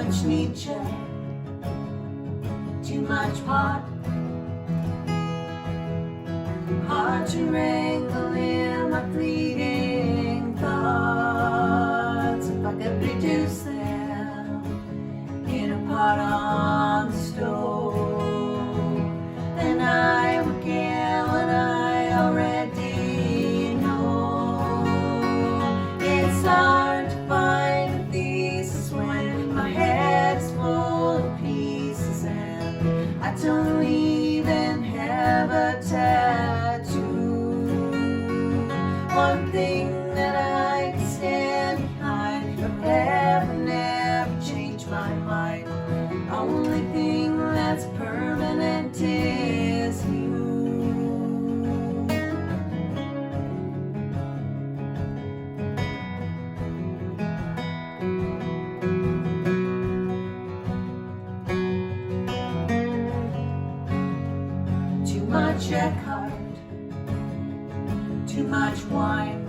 much Nietzsche, too much pot. Hard to wrangle in my fleeting thoughts. If I could reduce them in a pot on the stove, then I would get what I already know. It's hard to find a thesis when my head's full of pieces, and I don't even have a tattoo. One thing that I can stand behind, but never change my mind. Only thing that's permanent is you. Too much Eckhart, too much wine.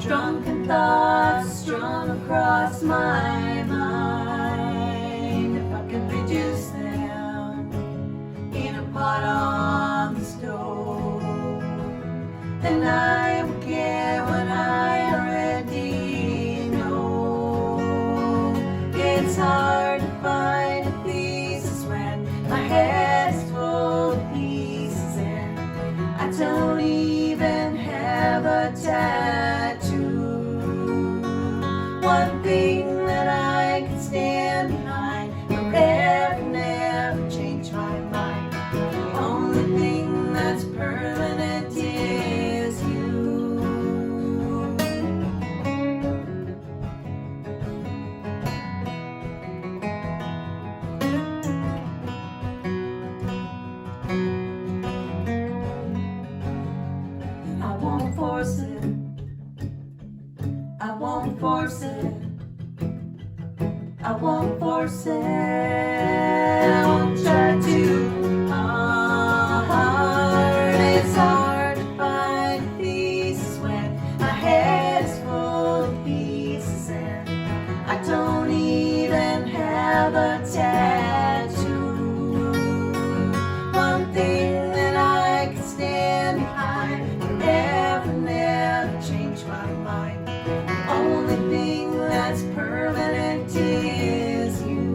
Drunken thoughts strung across my mind. If I could reduce them in a pot on the stove, then I would get what I already know. It's hard to find a thesis when my head's full of pieces, and I don't even have a tattoo. One thing that I can stand behind, but never change my mind. The only thing that's permanent is you. I won't force it. I won't force it. I won't force it. I won't try too hard. It's hard to find a thesis when my head's full of pieces, and I don't even have a tattoo. One thing that I can stand behind, but never change my mind. Only thing that's permanent is you.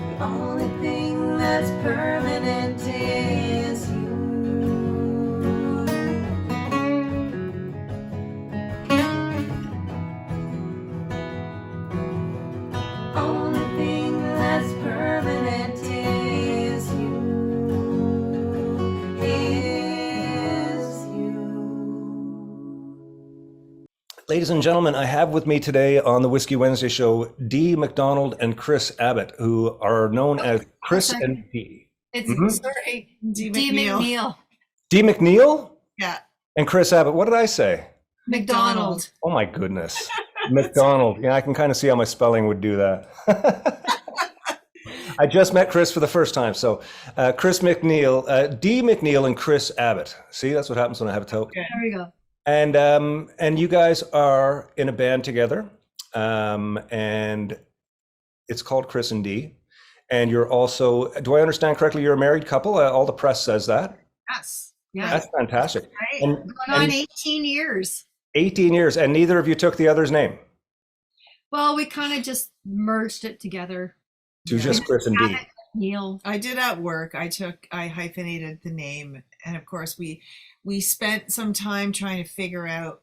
The only thing that's permanent is you. Only thing that's permanent is you. Ladies and gentlemen, I have with me today on the Whiskey Wednesday show Dee McDonald and Chris Abbott, who are known as Kris and Dee. It's sorry, Dee Dee McNeil. McNeil. Dee McNeil Yeah. and Chris Abbott. What did I say? McDonald. Oh my goodness. McDonald. Yeah, I can kind of see how my spelling would do that. I just met Chris for the first time. So Chris McNeil, Dee McNeil and Chris Abbott. See, that's what happens when I have a toke. There we go. And you guys are in a band together, and it's called Kris and Dee. And you're also, do I understand correctly, you're a married couple? All the press says that. Yes. Yeah. That's fantastic. Right. And, Going on and 18 years. 18 years, and neither of you took the other's name. Well, we kind of just merged it together. To just Kris and Dee. Neil. I did at work. I hyphenated the name, and of course we spent some time trying to figure out,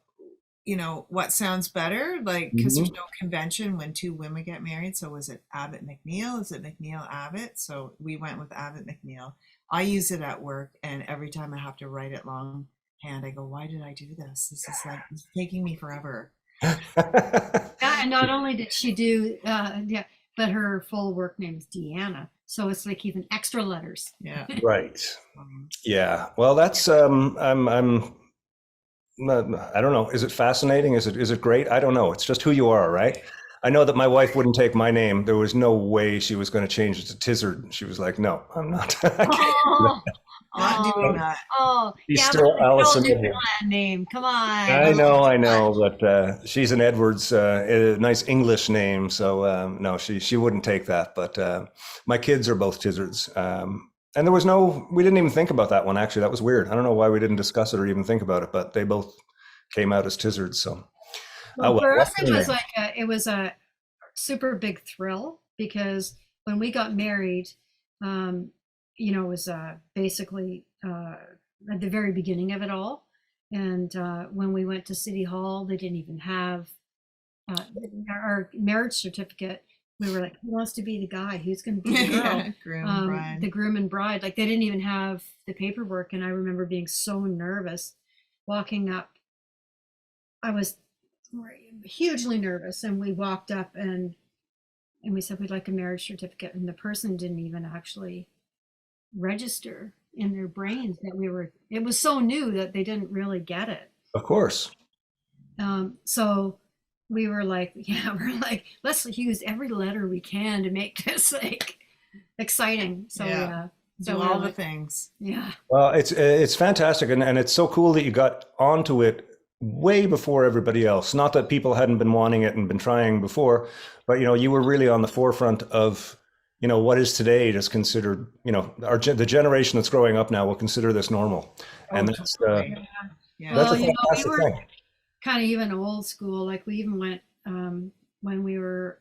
what sounds better, like, because there's no convention when two women get married. So was it Abbott McNeil? Is it McNeil Abbott? So we went with Abbott McNeil. I use it at work, and every time I have to write it longhand, I go, why did I do this? This is like, it's taking me forever. Yeah, and not only did she do, but her full work name is Deanna. So it's like even extra letters. Yeah. Right. Yeah. Well, that's I don't know. Is it fascinating? Is it great? I don't know. It's just who you are, right? I know that my wife wouldn't take my name. There was no way she was going to change it to Tizzard. She was like, "No, I'm not." Not doing that. Oh, She's yeah, still but Allison it's a Edwards. Newfoundland name. Come on. I know, but she's an Edwards, a nice English name. So no, she wouldn't take that. But my kids are both Tizzards. And we didn't even think about that one, actually. That was weird. I don't know why we didn't discuss it or even think about it, but they both came out as Tizzards. So Well, well, for us, what's it the was name? it was a super big thrill because when we got married, it was basically at the very beginning of it all. And when we went to City Hall, they didn't even have our marriage certificate. We were like, who wants to be the guy? Who's going to be the girl? Groom, bride. The groom and bride. Like they didn't even have the paperwork. And I remember being so nervous walking up. I was hugely nervous. And we walked up and we said, we'd like a marriage certificate. And the person didn't even actually register in their brains that it was so new that they didn't really get it. Of course. So we were like, let's use every letter we can to make this like exciting. So Yeah. so Do we're all the like, things. yeah. Well, it's fantastic, and it's so cool that you got onto it way before everybody else. Not that people hadn't been wanting it and been trying before, but you were really on the forefront of what is today just considered. The generation that's growing up now will consider this normal, and that's Totally. Yeah. that's Well, a we fantastic were thing. kind of even old school. Like we even went when we were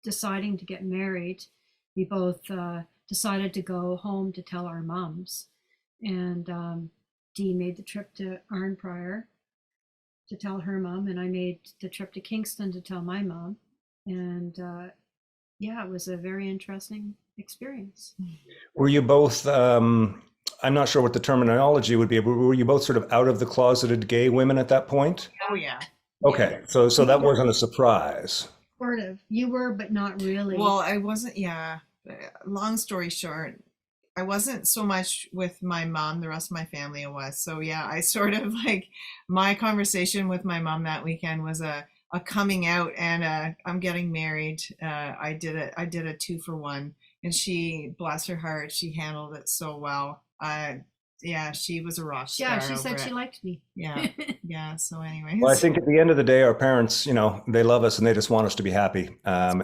deciding to get married. We both decided to go home to tell our moms, and Dee made the trip to Arnprior to tell her mom, and I made the trip to Kingston to tell my mom, and it was a very interesting experience. Were you both? I'm not sure what the terminology would be, but were you both sort of out of the closeted gay women at that point? Oh yeah. Okay, so that wasn't a surprise. Sort of. You were, but not really. Well, I wasn't. Yeah. Long story short, I wasn't so much with my mom. The rest of my family was. So yeah, I sort of like my conversation with my mom that weekend was a coming out and I'm getting married. I did a 2-for-1, and she, bless her heart, she handled it so well. Yeah, she was a rock star. yeah, she over said she it. liked me. Yeah, yeah. So, anyways, Well, I think at the end of the day, our parents, they love us and they just want us to be happy. And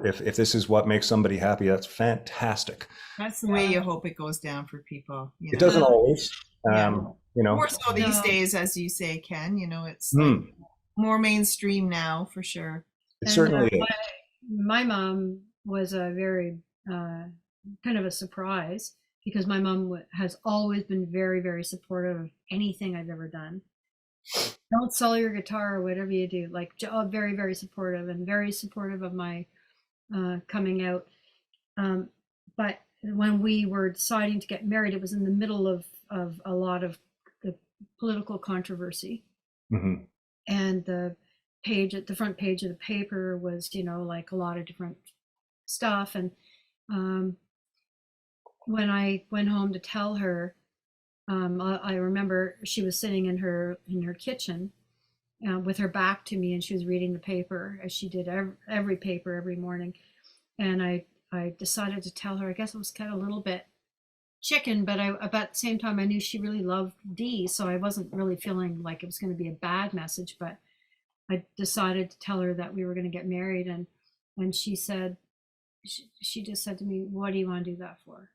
if this is what makes somebody happy, that's fantastic. that's the way you hope it goes down for people. It doesn't always, Yeah. More so these No. days, as you say, Ken. It's Hmm. like more mainstream now for sure. It And, certainly is. my mom was a very kind of a surprise because my mom has always been very, very supportive of anything I've ever done. Don't sell your guitar or whatever you do. Like very, very supportive and very supportive of my coming out. But when we were deciding to get married, it was in the middle of a lot of the political controversy. Mhm. And the front page of the paper was, like a lot of different stuff. And when I went home to tell her, I remember she was sitting in her kitchen with her back to me, and she was reading the paper as she did every paper every morning. And I decided to tell her. I guess it was kind of a little bit chicken, but at the same time, I knew she really loved Dee, so I wasn't really feeling like it was going to be a bad message. But I decided to tell her that we were going to get married, and she said, she just said to me, "What do you want to do that for?"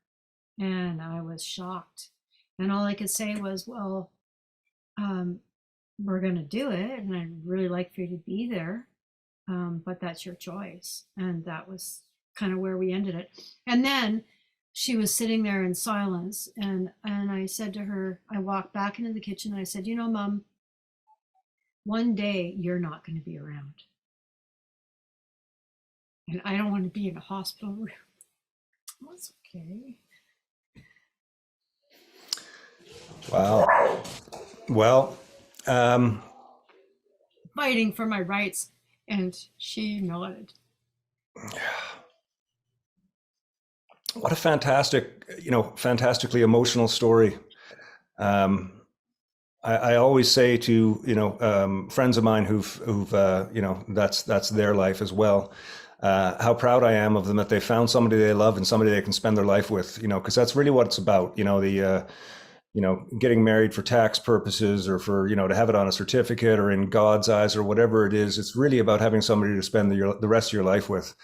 And I was shocked, and all I could say was, "Well, we're going to do it, and I'd really like for you to be there, but that's your choice." And that was kind of where we ended it. And then she was sitting there in silence, and I said to her, I walked back into the kitchen, and I said, Mom, one day you're not going to be around, and I don't want to be in a hospital room. That's okay. Wow. Well, Fighting for my rights, and she nodded. what a fantastically emotional story. I always say to friends of mine who've that's their life as well. how proud I am of them that they found somebody they love and somebody they can spend their life with, because that's really what it's about. Getting married for tax purposes or for, to have it on a certificate or in God's eyes or whatever it is. It's really about having somebody to spend the rest of your life with.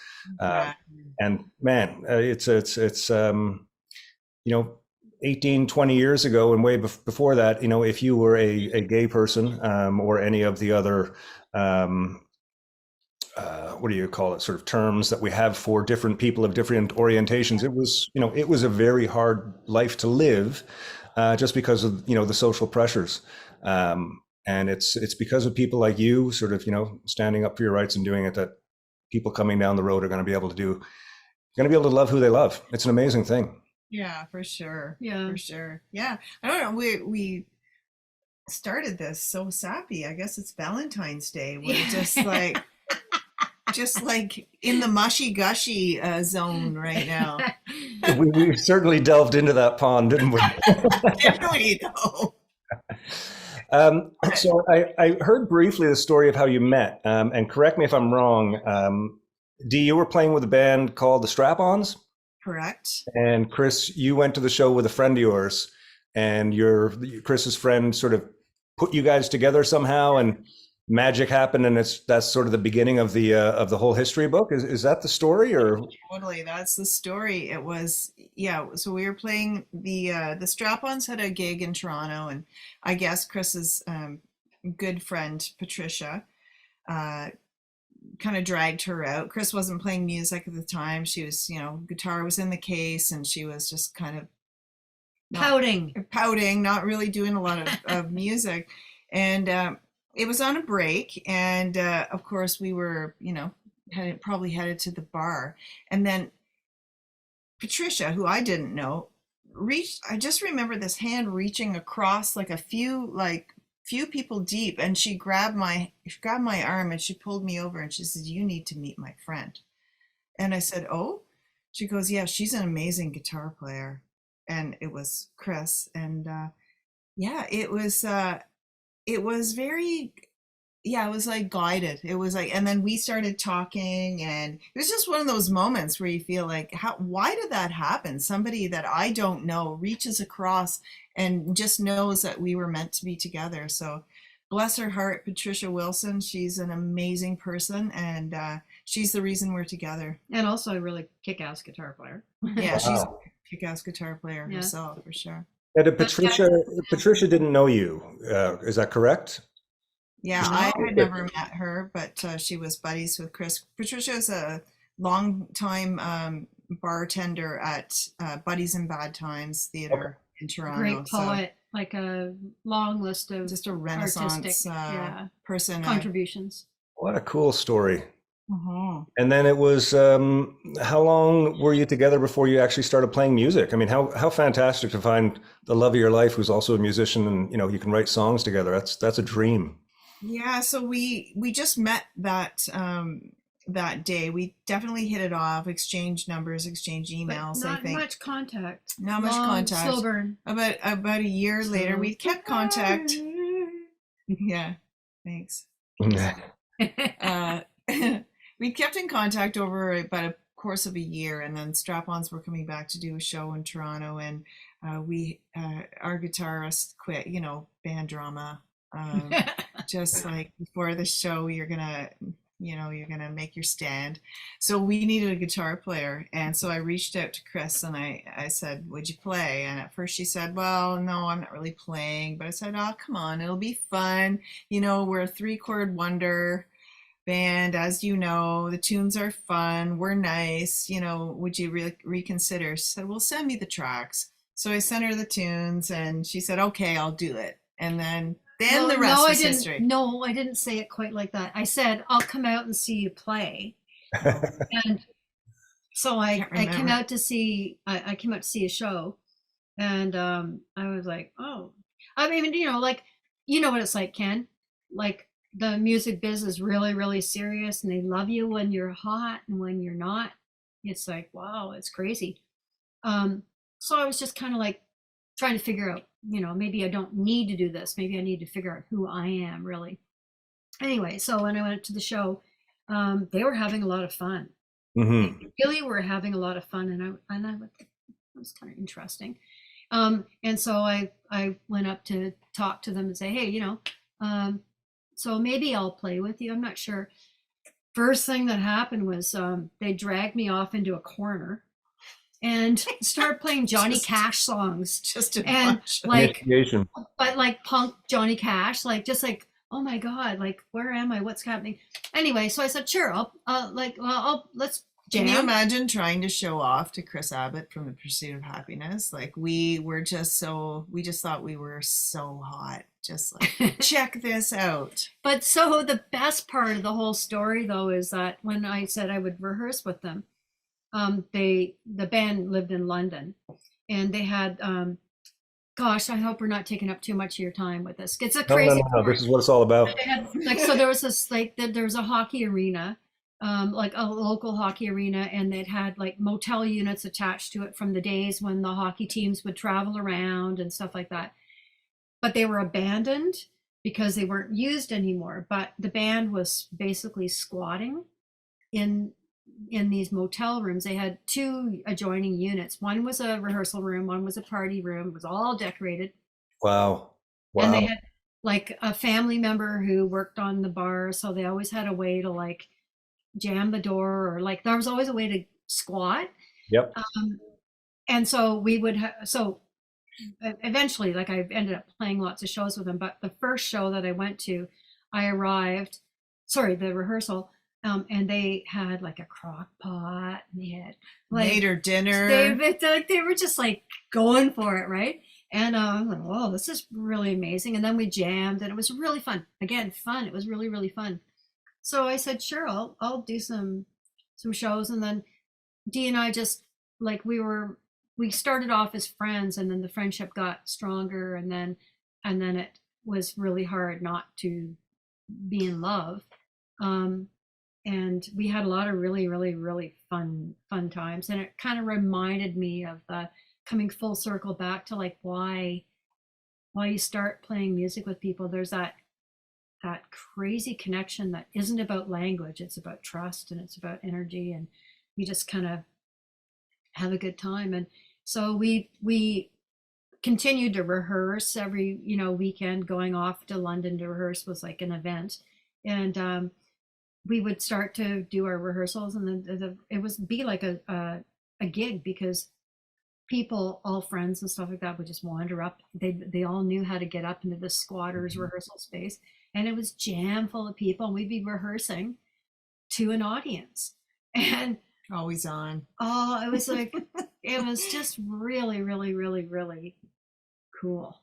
And man, it's 18, 20 years ago and way before that, if you were a gay person or any of the other, what do you call it, sort of terms that we have for different people of different orientations, it was a very hard life to live just because of, the social pressures. And it's because of people like you sort of, standing up for your rights and doing it that people coming down the road are going to be able to love who they love. It's an amazing thing. Yeah, for sure. Yeah. For sure. Yeah. I don't know. We started this so sappy. I guess it's Valentine's Day. We're just like in the mushy gushy zone right now. We certainly delved into that pond, didn't we? Definitely though. So I heard briefly the story of how you met, and correct me if I'm wrong. Dee, you were playing with a band called the Strap-Ons? Correct. And Kris, you went to the show with a friend of yours, and Chris's friend sort of put you guys together somehow, and magic happened, and that's sort of the beginning of the whole history book. Is that the story, or? Totally, that's the story. It was, yeah. So we were playing the Strap-Ons had a gig in Toronto, and I guess Chris's good friend Patricia kind of dragged her out. Kris wasn't playing music at the time. She was, guitar was in the case, and she was just kind of pouting, not really doing a lot of music. And it was on a break, and of course we were, probably headed to the bar. And then Patricia, who I didn't know, I just remember this hand reaching across like a few people deep, and she grabbed my arm and she pulled me over and she says, "You need to meet my friend." And I said, "Oh?" She goes, "Yeah, she's an amazing guitar player." And it was Kris. And it was very, it was like guided. It was like, and then we started talking, and it was just one of those moments where you feel like, why did that happen? Somebody that I don't know reaches across and just knows that we were meant to be together. So bless her heart, Patricia Wilson, she's an amazing person, and she's the reason we're together. And also a really kick-ass guitar player. Yeah, Wow. she's a kick-ass guitar player herself, for sure. And Patricia didn't know you. Is that correct? Yeah, I had never met her, but she was buddies with Kris. Patricia's a long time bartender at Buddies in Bad Times Theater in Toronto. Great poet, like a long list of just a Renaissance person. Contributions. What a cool story. Uh-huh. And then it was, how long were you together before you actually started playing music? I mean, how fantastic to find the love of your life who's also a musician, and you can write songs together. That's a dream. Yeah, so we just met that day. We definitely hit it off, exchanged numbers, exchanged emails. But I think much contact. Not much contact. Slow burn. About a year later, we kept contact. Yeah, thanks. We kept in contact over about a course of a year, and then Strap-Ons were coming back to do a show in Toronto, and our guitarist quit. Band drama. Just like before the show, you're gonna make your stand. So we needed a guitar player, and so I reached out to Kris and I said, "Would you play?" And at first she said, "Well, no, I'm not really playing." But I said, "Oh, come on, it'll be fun. We're a 3-chord wonder band, as you know. The tunes are fun. We're nice. Would you reconsider?" She said, "Well, send me the tracks." So I sent her the tunes, and she said, "Okay, I'll do it." And then the rest is history. No, I didn't say it quite like that. I said, "I'll come out and see you play." And so I came out to see a show, and I was like, "Oh," I mean, what it's like, Ken. Like, the music biz is really, really serious, and they love you when you're hot, and when you're not, it's like, wow, it's crazy. So I was just kind of like trying to figure out, maybe I don't need to do this. Maybe I need to figure out who I am, really. Anyway, so when I went to the show, they were having a lot of fun. Hmm. Really were having a lot of fun, and I would think it was kind of interesting. And so I went up to talk to them and say, hey, so maybe I'll play with you. I'm not sure. First thing that happened was they dragged me off into a corner and started playing Johnny Cash songs, Just a and bunch of like, Initiation. but like punk Johnny Cash, like just like, oh my God, like where am I? What's happening? Anyway, so I said, sure, let's Can you jam. imagine trying to show off to Chris Abbott from The Pursuit of Happiness? Like we just thought we were so hot. Just like, check this out. But so the best part of the whole story, though, is that when I said I would rehearse with them, the band lived in London, and they had, gosh, I hope we're not taking up too much of your time with this. It's a No, no, crazy no, no. story. This is what it's all about. They had, like, so there was this, like, there was a hockey arena, like a local hockey arena, and it had like motel units attached to it from the days when the hockey teams would travel around and stuff like that. But they were abandoned because they weren't used anymore. But the band was basically squatting in these motel rooms. They had two adjoining units. One was a rehearsal room, one was a party room. It was all decorated. Wow. And they Wow. had like a family member who worked on the bar, so they always had a way to like jam the door, or like there was always a way to squat. Yep. And so we would so eventually, like, I ended up playing lots of shows with them. But the first show that I went to, I arrived, sorry, the rehearsal, and they had like a crock pot, and they had like Later dinner. they were just like going for it, right? And I'm like, whoa, this is really amazing. And then we jammed, and it was really fun. Again, fun. It was really, really fun. So I said, sure, I'll do some shows. And then Dee and I just, like, we started off as friends, and then the friendship got stronger, and then it was really hard not to be in love. And we had a lot of really, really, really fun times. And it kind of reminded me of the coming full circle back to like why you start playing music with people. There's that crazy connection that isn't about language. It's about trust, and it's about energy, and you just kind of have a good time. And so we continued to rehearse every weekend. Going off to London to rehearse was like an event. And we would start to do our rehearsals, and then it was be like a gig, because people, all friends and stuff like that, would just wander up. They all knew how to get up into the squatters rehearsal space, and it was jam full of people, and we'd be rehearsing to an audience. And Always on. oh, it was like, it was just really, really, really, really cool.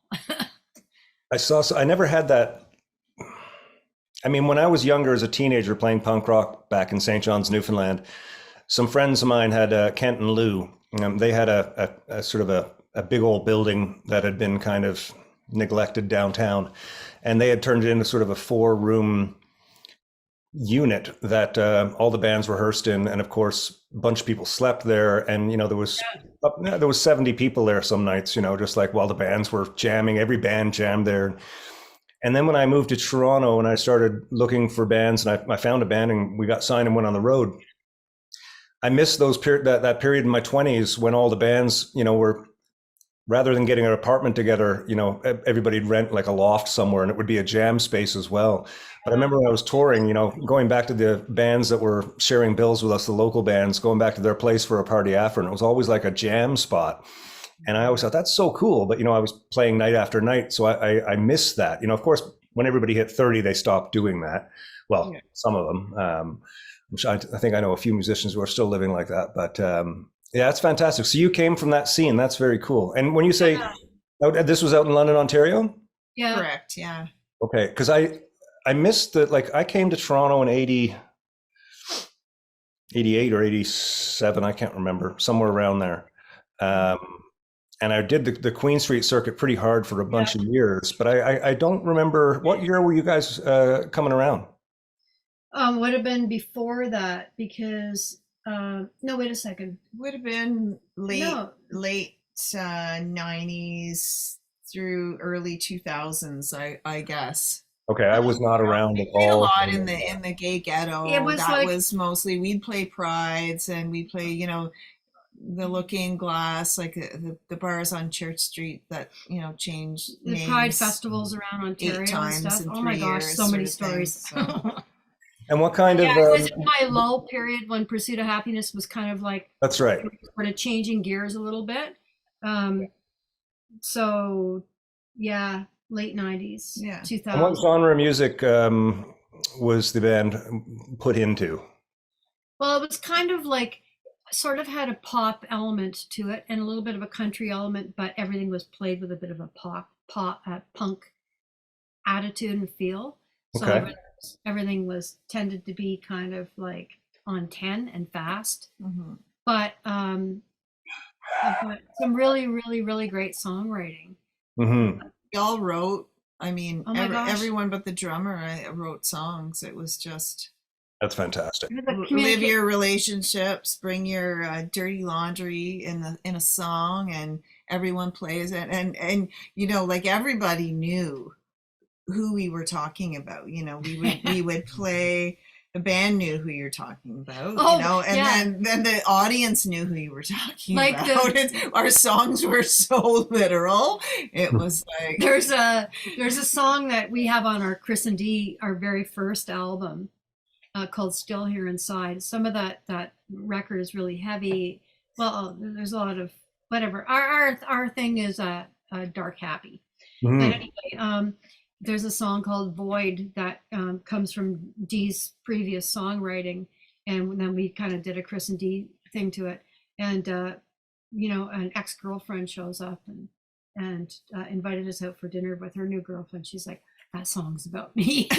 I never had that. I mean, when I was younger as a teenager playing punk rock back in St. John's, Newfoundland, some friends of mine had Kent and Lou. They had a sort of a big old building that had been kind of neglected downtown, and they had turned it into sort of a 4-room unit that all the bands rehearsed in. And of course, a bunch of people slept there, and there was 70 people there some nights, just like while the bands were jamming. Every band jammed there. And then when I moved to Toronto and I started looking for bands, and I found a band, and we got signed and went on the road, I missed that period in my 20s when all the bands, were, rather than getting an apartment together, everybody'd rent like a loft somewhere, and it would be a jam space as well. But I remember when I was touring, going back to the bands that were sharing bills with us, the local bands, going back to their place for a party after, and it was always like a jam spot. And I always thought, that's so cool. But, I was playing night after night, so I missed that. Of course, when everybody hit 30, they stopped doing that. Well, yeah. Some of them. I think I know a few musicians who are still living like that. But yeah, that's fantastic. So you came from that scene. That's very cool. And when you say this was out in London, Ontario? Yeah. Correct. Yeah. Okay. Because I missed that. Like, I came to Toronto in 88 or 87. I can't remember. Somewhere around there. And I did the Queen Street circuit pretty hard for a bunch of years. But I don't remember. What year were you guys coming around? Would have been before that, because no, wait a second. Would have been late 90s through early 2000s, I guess. Okay, I was not around at Played a all. lot in the gay ghetto. It was that like- was mostly we'd play prides and we'd play, you know, the Looking Glass, like the bars on Church Street that, you know, changed The names Pride festivals around Ontario 8 and times stuff. in Oh my 3 gosh, years, so many sort of thing, stories. so. And what kind of? Yeah, it was in my lull period when Pursuit of Happiness was kind of like That's right. sort of changing gears a little bit. So yeah, late 90s, Yeah. And 2000. what genre of music was the band put into? Well, it was kind of like, sort of had a pop element to it and a little bit of a country element, but everything was played with a bit of a punk attitude and feel. So Okay. everything was tended to be kind of like on 10 and fast, Mhm. but some really, really, really great songwriting. Hmm. We all wrote. I mean, Oh my gosh. everyone but the drummer wrote songs. It was just That's fantastic. It was a live communica- your relationships, bring your dirty laundry in a song, and everyone plays it. And you know, like everybody knew who we were talking about. You know, we would play. The band knew who you're talking about, Oh, you know, and yeah. then the audience knew who you were talking Like about. Our songs were so literal. It was like there's a song that we have on our Kris Dee, our very first album, called Still Here Inside. Some of that record is really heavy. Well, there's a lot of whatever. Our thing is dark happy. Mhm. But anyway, there's a song called Void that comes from Dee's previous songwriting, and then we kind of did a Kris Dee thing to it. And you know, an ex-girlfriend shows up and invited us out for dinner with her new girlfriend. She's like, "That song's about me."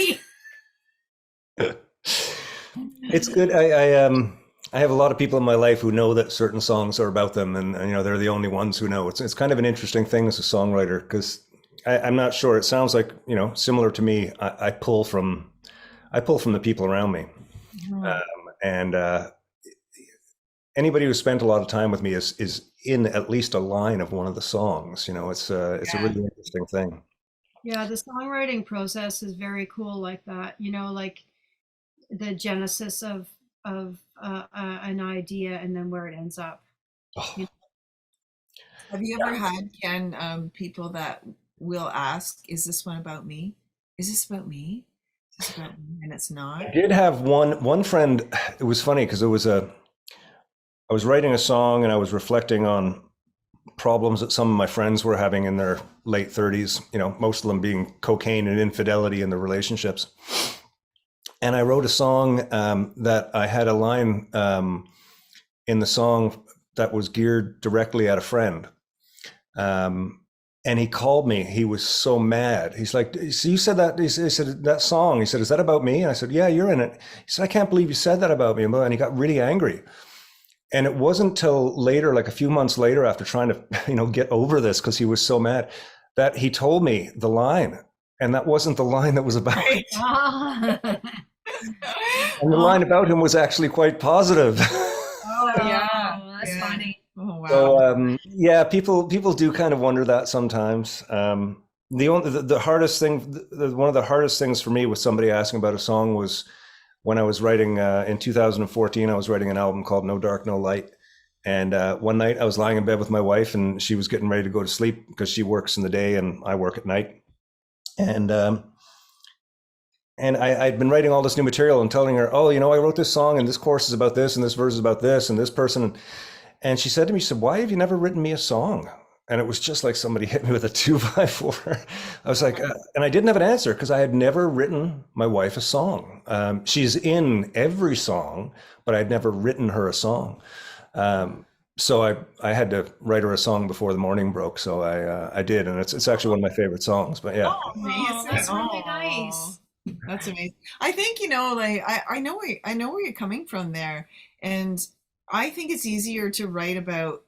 It's good. I have a lot of people in my life who know that certain songs are about them, and you know they're the only ones who know. It's kind of an interesting thing as a songwriter because I'm not sure. It sounds like, you know, similar to me. I pull from the people around me, and anybody who spent a lot of time with me is in at least a line of one of the songs. You know, it's a really interesting thing. Yeah, the songwriting process is very cool like that. You know, like the genesis of an idea and then where it ends up. Oh, Have you ever had, Ken, people that will ask, "Is this one about me? Is this about me? Is this about me?" And it's not. I did have one friend. It was funny because I was writing a song and I was reflecting on problems that some of my friends were having in their late 30s, you know, most of them being cocaine and infidelity in their relationships. And I wrote a song that I had a line in the song that was geared directly at a friend. And he called me. He was so mad. He's like, "So you said that?" He said, "That song." He said, "Is that about me?" And I said, "Yeah, you're in it." He said, "I can't believe you said that about me." And he got really angry. And it wasn't till later, like a few months later, after trying to, you know, get over this because he was so mad, that he told me the line, and that wasn't the line that was about him. Ah. And the line about him was actually quite positive. Oh yeah, that's yeah. funny. Oh wow. So yeah, people do kind of wonder that sometimes. The hardest thing, one of the hardest things for me with somebody asking about a song was when I was writing in 2014. I was writing an album called No Dark, No Light. And one night I was lying in bed with my wife, and she was getting ready to go to sleep because she works in the day and I work at night. And I'd been writing all this new material and telling her, "Oh, you know, I wrote this song and this chorus is about this and this verse is about this and this person." And she said to me, she said, "Why have you never written me a song?" And it was just like somebody hit me with a 2x4. I was like, and I didn't have an answer because I had never written my wife a song. She's in every song, but I'd never written her a song. So I had to write her a song before the morning broke. So I did, and it's actually one of my favorite songs. But yeah. Oh, amazing. That's really Aw. nice. That's amazing. I think, you know, like I know where you're coming from there, and I think it's easier to write about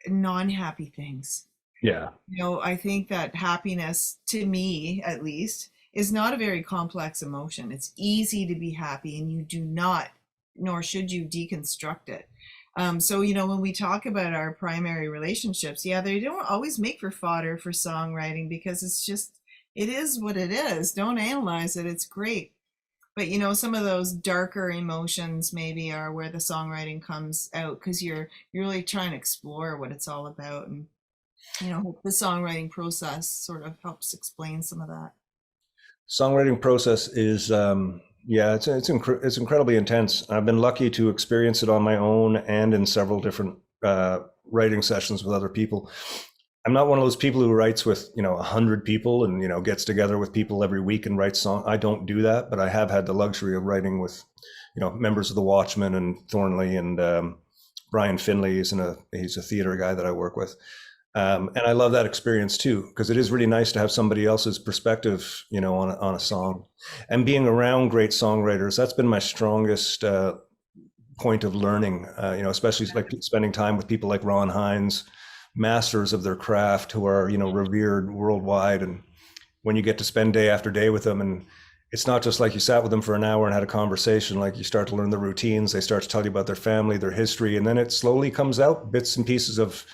non-happy things. Yeah. You know, I think that happiness, to me at least, is not a very complex emotion. It's easy to be happy, and you do not, nor should you, deconstruct it. So, you know, when we talk about our primary relationships, yeah, they don't always make for fodder for songwriting because it's just, It is what it is. Don't analyze it. It's great. But you know, some of those darker emotions maybe are where the songwriting comes out because you're really trying to explore what it's all about, and you know, the songwriting process sort of helps explain some of that. Songwriting process is, yeah, it's incredibly intense. I've been lucky to experience it on my own and in several different writing sessions with other people. I'm not one of those people who writes with, 100 people and, gets together with people every week and writes song. I don't do that, but I have had the luxury of writing with, members of the Watchmen and Thornley and Brian Finley he's a theater guy that I work with. And I love that experience too, because it is really nice to have somebody else's perspective, on a song. And being around great songwriters, that's been my strongest point of learning, especially like spending time with people like Ron Hynes, masters of their craft who are, revered worldwide. And when you get to spend day after day with them, and it's not just like you sat with them for an hour and had a conversation, like you start to learn the routines, they start to tell you about their family, their history, and then it slowly comes out, bits and pieces of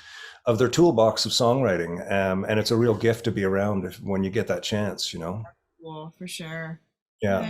their toolbox of songwriting. And it's a real gift to be around when you get that chance, Well, for sure. Yeah.